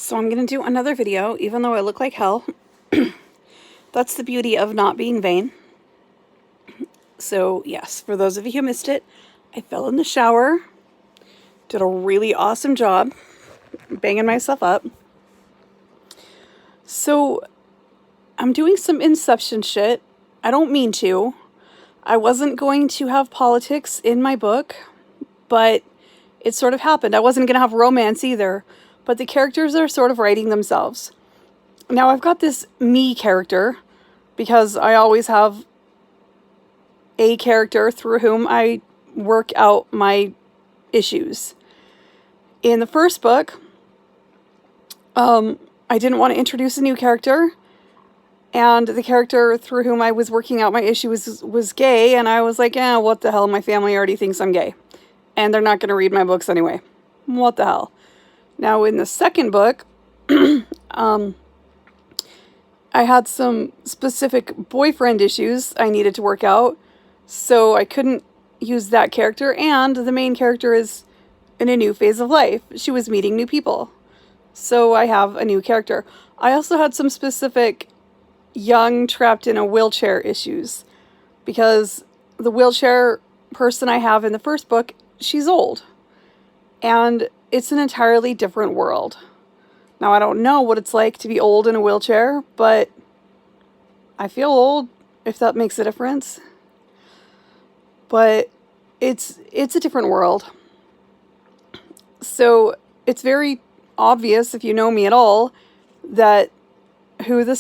So I'm going to do another video, even though I look like hell. That's the beauty of not being vain. So yes, for those of you who missed it, I fell in the shower, did a really awesome job, banging myself up. So I'm doing some Inception shit. I don't mean to. I wasn't going to have politics in my book, but it sort of happened. I wasn't going to have romance either, but the characters are sort of writing themselves. Now I've got this me character because I always have a character through whom I work out my issues. In the first book, I didn't want to introduce a new character, and the character through whom I was working out my issue was gay, and I was like, what the hell, my family already thinks I'm gay, and they're not going to read my books anyway. What the hell? Now in the second book, I had some specific boyfriend issues I needed to work out, so I couldn't use that character, and the main character is in a new phase of life. She was meeting new people, so I have a new character. I also had some specific young trapped in a wheelchair issues, because the wheelchair person I have in the first book, she's old, and it's an entirely different world. Now, I don't know what it's like to be old in a wheelchair, but I feel old, if that makes a difference. But it's a different world. So it's very obvious, if you know me at all, that who in the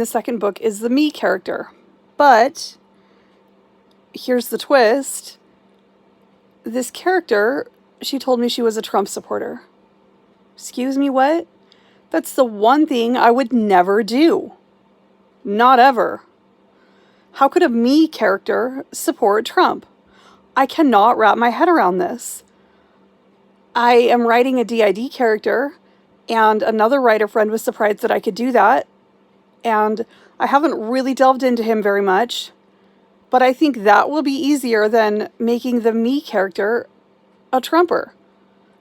second book is the me character. But here's the twist. This character, she told me she was a Trump supporter. Excuse me, what? That's the one thing I would never do. Not ever. How could a me character support Trump? I cannot wrap my head around this. I am writing a DID character, and another writer friend was surprised that I could do that, and I haven't really delved into him very much, but I think that will be easier than making the me character a Trumper.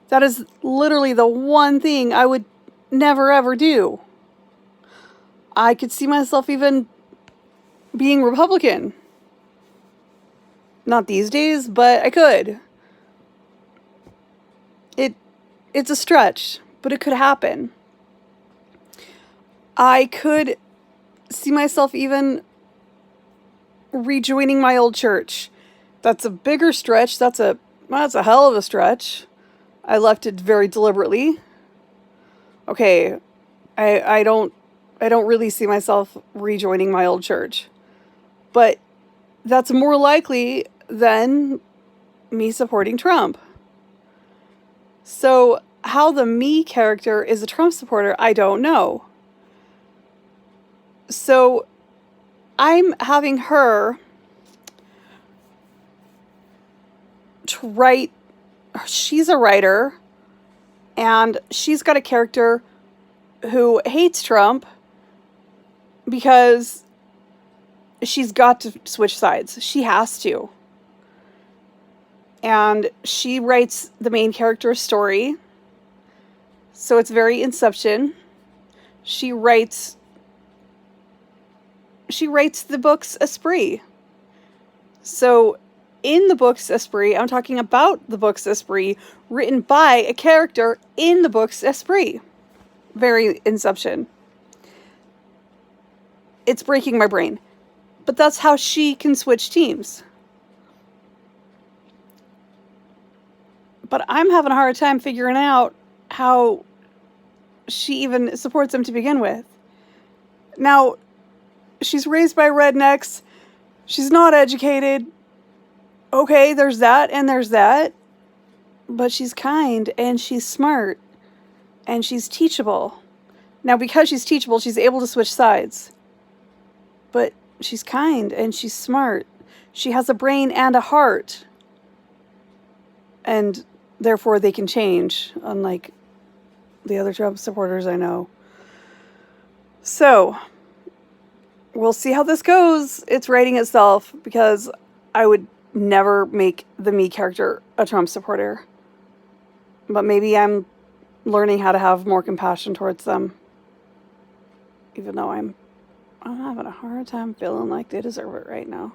That is literally the one thing I would never ever do. I could see myself even being Republican. Not these days, but I could. It's a stretch, but it could happen. I could see myself even rejoining my old church. That's a bigger stretch. That's a hell of a stretch. I left it very deliberately. Okay, I don't really see myself rejoining my old church. But that's more likely than me supporting Trump. So how the me character is a Trump supporter, I don't know. So I'm having her to write. She's a writer, and she's got a character who hates Trump because she's got to switch sides. She has to. And she writes the main character's story, so it's very Inception. She writes the book's esprit. So in the book's esprit, I'm talking about the book's esprit written by a character in the book's esprit. Very Inception. It's breaking my brain. But that's how she can switch teams. But I'm having a hard time figuring out how she even supports him to begin with. Now, she's raised by rednecks. She's not educated. Okay, there's that and there's that. But she's kind and she's smart and she's teachable. Now, because she's teachable, she's able to switch sides. But she's kind and she's smart. She has a brain and a heart. And therefore they can change, unlike the other Trump supporters I know. So we'll see how this goes. It's writing itself, because I would never make the me character a Trump supporter. But maybe I'm learning how to have more compassion towards them. Even though I'm having a hard time feeling like they deserve it right now.